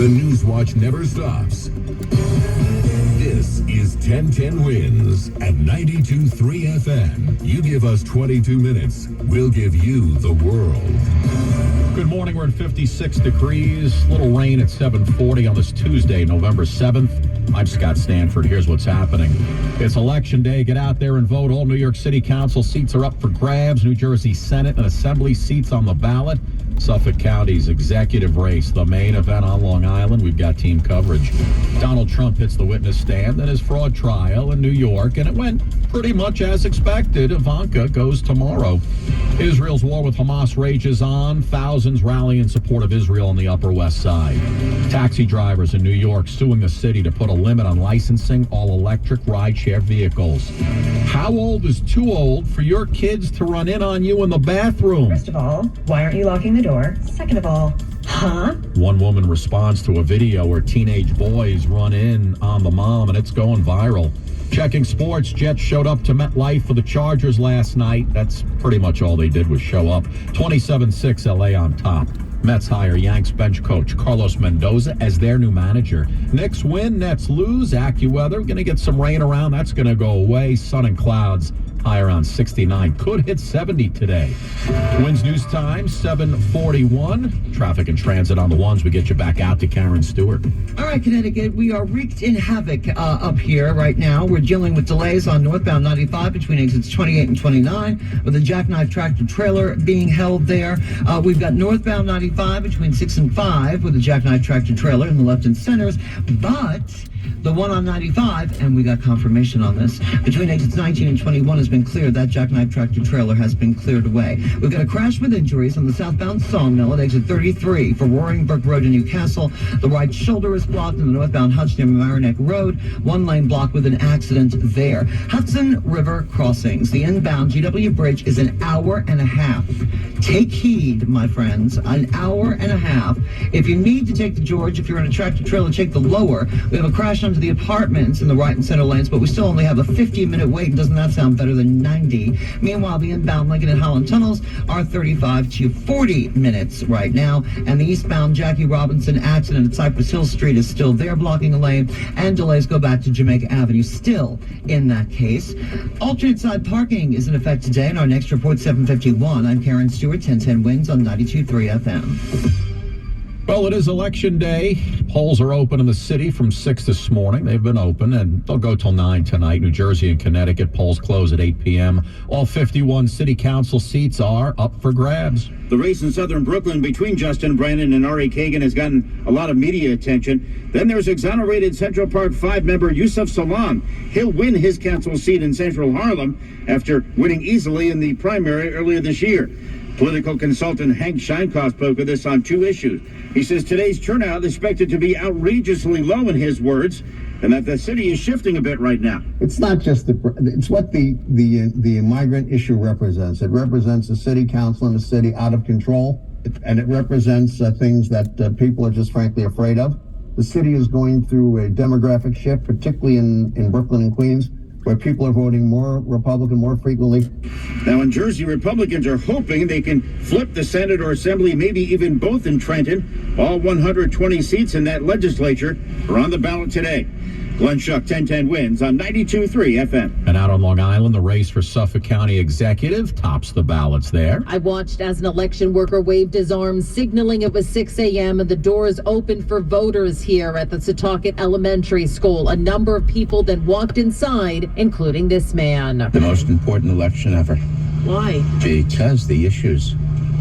The News Watch never stops. This is 1010 Wins at 92.3 FM. You give us 22 minutes, we'll give you the world. Good morning. We're at 56 degrees. Little rain at 7:40 on this Tuesday, November 7th. I'm Scott Stanford. Here's what's happening. It's Election Day. Get out there and vote. All New York City Council seats are up for grabs. New Jersey Senate and Assembly seats on the ballot. Suffolk County's executive race, the main event on Long Island. We've got team coverage. Donald Trump hits the witness stand in his fraud trial in New York, and it went pretty much as expected. Ivanka goes tomorrow. Israel's war with Hamas rages on. Thousands rally in support of Israel on the Upper West Side. Taxi drivers in New York suing the city to put a limit on licensing all-electric rideshare vehicles. How old is too old for your kids to run in on you in the bathroom? First of all, why aren't you locking the door? Second of all, huh? One woman responds to a video where teenage boys run in on the mom, and it's going viral. Checking sports, Jets showed up to MetLife for the Chargers last night. That's pretty much all they did was show up. 27-6 LA on top. Mets hire Yanks bench coach Carlos Mendoza as their new manager. Knicks win, Nets lose. AccuWeather, going to get some rain around. That's going to go away. Sun and clouds. High around 69. Could hit 70 today. Winds News Time, 7:41. Traffic and transit on the ones. We get you back out to Karen Stewart. All right, Connecticut, we are wreaked in havoc up here right now. We're dealing with delays on northbound 95 between exits 28 and 29 with a jackknife tractor trailer being held there. We've got northbound 95 between 6 and 5 with a jackknife tractor trailer in the left and centers, but the one on 95, and we got confirmation on this, between exits 19 and 21 has been cleared. That jackknife tractor trailer has been cleared away. We've got a crash with injuries on the southbound Sawmill at exit 33 for Roaring Brook Road in Newcastle. The right shoulder is blocked in the northbound Hutch near Mamaroneck Road. One lane blocked with an accident there. Hudson River crossings. The inbound GW Bridge is an hour and a half. Take heed, my friends, an hour and a half. If you need to take the George, if you're in a tractor trailer, take the lower. We have a crash onto the apartments in the right and center lanes, but we still only have a 15-minute wait. Doesn't that sound better than 90? Meanwhile, the inbound Lincoln and Holland tunnels are 35 to 40 minutes right now, and the eastbound Jackie Robinson accident at Cypress Hill Street is still there, blocking a lane, and delays go back to Jamaica Avenue still in that case. Alternate side parking is in effect today, and our next report, 7:51. I'm Karen Stewart, 1010 Wins on 92.3 FM. Well, it is Election Day. Polls are open in the city from 6 this morning. They've been open, and they'll go till 9 tonight. New Jersey and Connecticut polls close at 8 p.m. All 51 city council seats are up for grabs. The race in southern Brooklyn between Justin Brannan and Ari Kagan has gotten a lot of media attention. Then there's exonerated Central Park 5 member Yusuf Salaam. He'll win his council seat in central Harlem after winning easily in the primary earlier this year. Political consultant Hank Scheinkoff spoke of this on 2 issues. He says today's turnout is expected to be outrageously low, in his words, and that the city is shifting a bit right now. It's not just it's what the migrant issue represents. It represents a city council and a city out of control, and it represents things that people are just frankly afraid of. The city is going through a demographic shift, particularly in Brooklyn and Queens, where people are voting more Republican more frequently. Now in Jersey, Republicans are hoping they can flip the Senate or Assembly, maybe even both in Trenton. All 120 seats in that legislature are on the ballot today. Glenn Schuck, 1010 Wins on 92.3 FM. And out on Long Island, the race for Suffolk County Executive tops the ballots there. I watched as an election worker waved his arms, signaling it was 6 a.m. and the doors opened for voters here at the Setauket Elementary School. A number of people then walked inside, including this man. The most important election ever. Why? Because the issues.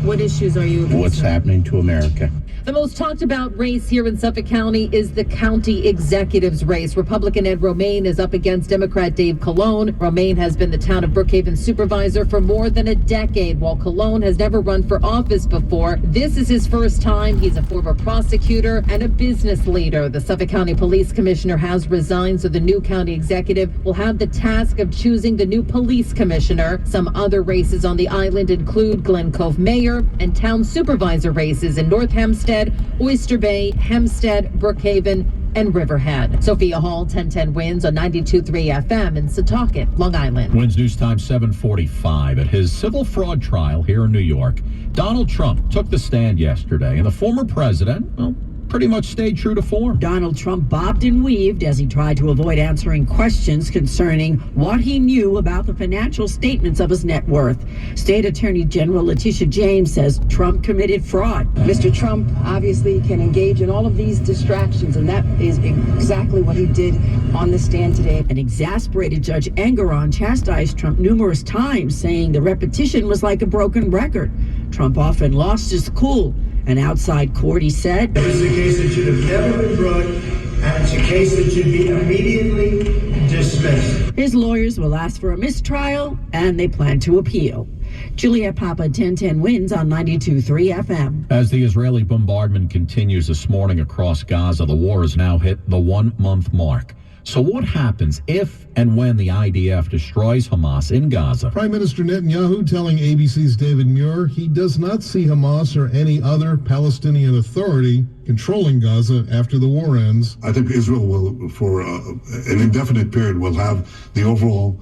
What issues are you? What's happening to America? The most talked about race here in Suffolk County is the county executive's race. Republican Ed Romaine is up against Democrat Dave Colon. Romaine has been the town of Brookhaven supervisor for more than a decade, while Colon has never run for office before. This is his first time. He's a former prosecutor and a business leader. The Suffolk County Police Commissioner has resigned, so the new county executive will have the task of choosing the new police commissioner. Some other races on the island include Glen Cove Mayor and town supervisor races in North Hempstead, Oyster Bay, Hempstead, Brookhaven, and Riverhead. Sophia Hall, 1010 Wins on 92.3 FM in Setauket, Long Island. Wins News Time 7:45. At his civil fraud trial here in New York, Donald Trump took the stand yesterday, and the former president, well, pretty much stayed true to form. Donald Trump bobbed and weaved as he tried to avoid answering questions concerning what he knew about the financial statements of his net worth. State Attorney General Letitia James says Trump committed fraud. Mr. Trump obviously can engage in all of these distractions, and that is exactly what he did on the stand today. An exasperated Judge Engoron chastised Trump numerous times, saying the repetition was like a broken record. Trump often lost his cool. An outside court, he said, "This is a case that should have never been brought, and it's a case that should be immediately dismissed." His lawyers will ask for a mistrial, and they plan to appeal. Juliet Papa, 1010 Wins on 92.3 FM. As the Israeli bombardment continues this morning across Gaza, the war has now hit the 1-month mark. So what happens if and when the IDF destroys Hamas in Gaza? Prime Minister Netanyahu telling ABC's David Muir he does not see Hamas or any other Palestinian authority controlling Gaza after the war ends. I think Israel will, for an indefinite period, will have the overall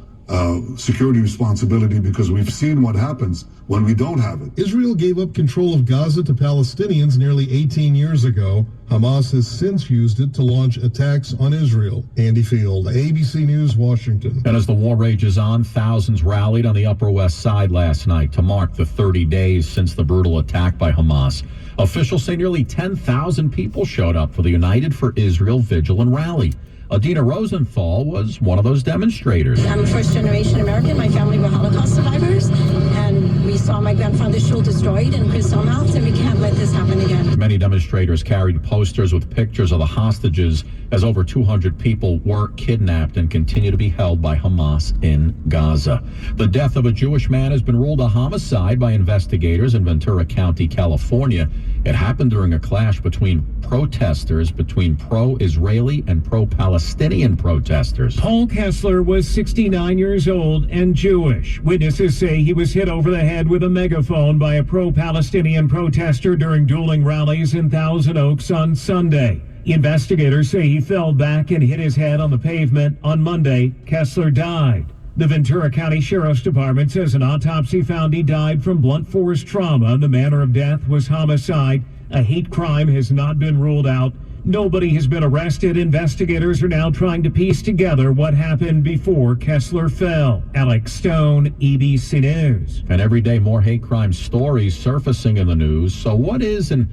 security responsibility, because we've seen what happens when we don't have it. Israel gave up control of Gaza to Palestinians nearly 18 years ago. Hamas has since used it to launch attacks on Israel. Andy Field, ABC News, Washington. And as the war rages on, thousands rallied on the Upper West Side last night to mark the 30 days since the brutal attack by Hamas. Officials say nearly 10,000 people showed up for the United for Israel Vigil and Rally. Adina Rosenthal was one of those demonstrators. I'm a first-generation American. My family were Holocaust survivors, and we saw my grandfather's shul destroyed and his sawmills, and we can't let this happen again. Many demonstrators carried posters with pictures of the hostages, as over 200 people were kidnapped and continue to be held by Hamas in Gaza. The death of a Jewish man has been ruled a homicide by investigators in Ventura County, California. It happened during a clash between pro-Israeli and pro-Palestinian protesters. Paul Kessler was 69 years old and Jewish. Witnesses say he was hit over the head with a megaphone by a pro-Palestinian protester during dueling rallies in Thousand Oaks on Sunday. Investigators say he fell back and hit his head on the pavement. On Monday, Kessler died. The Ventura County Sheriff's Department says an autopsy found he died from blunt force trauma. The manner of death was homicide. A hate crime has not been ruled out. Nobody has been arrested. Investigators are now trying to piece together what happened before Kessler fell. Alex Stone, ABC News. And every day more hate crime stories surfacing in the news. So what isn't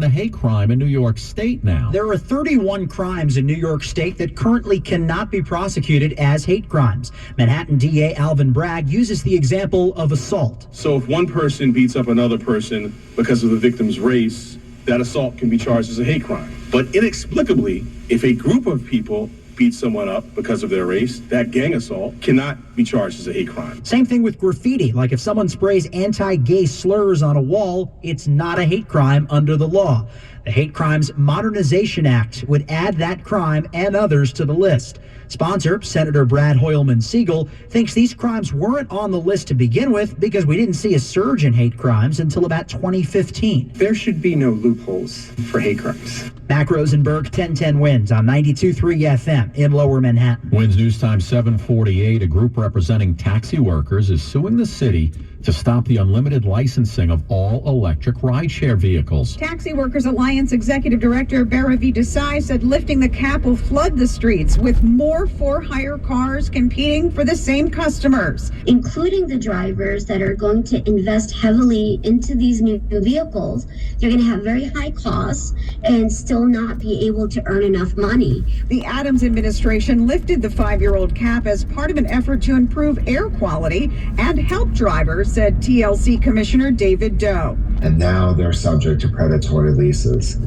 a hate crime in New York State now? There are 31 crimes in New York State that currently cannot be prosecuted as hate crimes. Manhattan DA Alvin Bragg uses the example of assault. So if one person beats up another person because of the victim's race, that assault can be charged as a hate crime. But inexplicably, if a group of people beat someone up because of their race, that gang assault cannot be charged as a hate crime. Same thing with graffiti. Like if someone sprays anti-gay slurs on a wall, it's not a hate crime under the law. The Hate Crimes Modernization Act would add that crime and others to the list. Sponsor, Senator Brad Hoylman Siegel, thinks these crimes weren't on the list to begin with because we didn't see a surge in hate crimes until about 2015. There should be no loopholes for hate crimes. Mac Rosenberg, 1010 Wins on 92.3 FM in Lower Manhattan. Wins News Time 748. A group representing taxi workers is suing the city to stop the unlimited licensing of all electric rideshare vehicles. Taxi Workers Alliance Executive Director Baravi Desai said lifting the cap will flood the streets with more for-hire cars competing for the same customers. Including the drivers that are going to invest heavily into these new vehicles. They're going to have very high costs and still not be able to earn enough money. The Adams administration lifted the 5-year-old cap as part of an effort to improve air quality and help drivers, said TLC Commissioner David Doe. And now they're subject to predatory leases.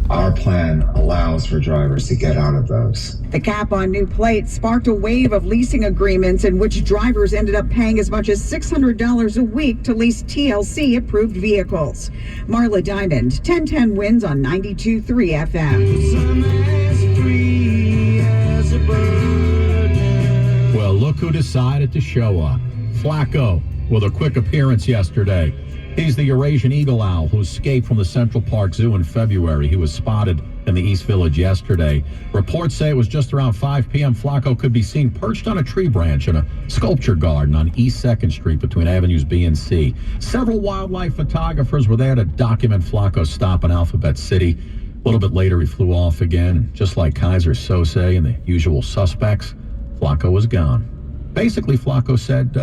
Our plan allows for drivers to get out of those. The cap on new plates sparked a wave of leasing agreements in which drivers ended up paying as much as $600 a week to lease TLC-approved vehicles. Marla Diamond, 1010 Wins on 92.3 FM. Well, look who decided to show up. Flacco, with a quick appearance yesterday. He's the Eurasian eagle owl who escaped from the Central Park Zoo in February. He was spotted in the East Village yesterday. Reports say it was just around 5 p.m. Flacco could be seen perched on a tree branch in a sculpture garden on East 2nd Street between Avenues B and C. Several wildlife photographers were there to document Flacco's stop in Alphabet City. A little bit later, he flew off again. Just like Kaiser Sose and the usual suspects, Flacco was gone. Basically, Flacco said,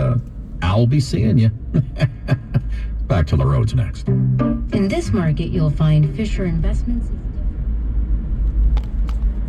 I'll be seeing you. Back to the roads next. In this market, you'll find Fisher Investments.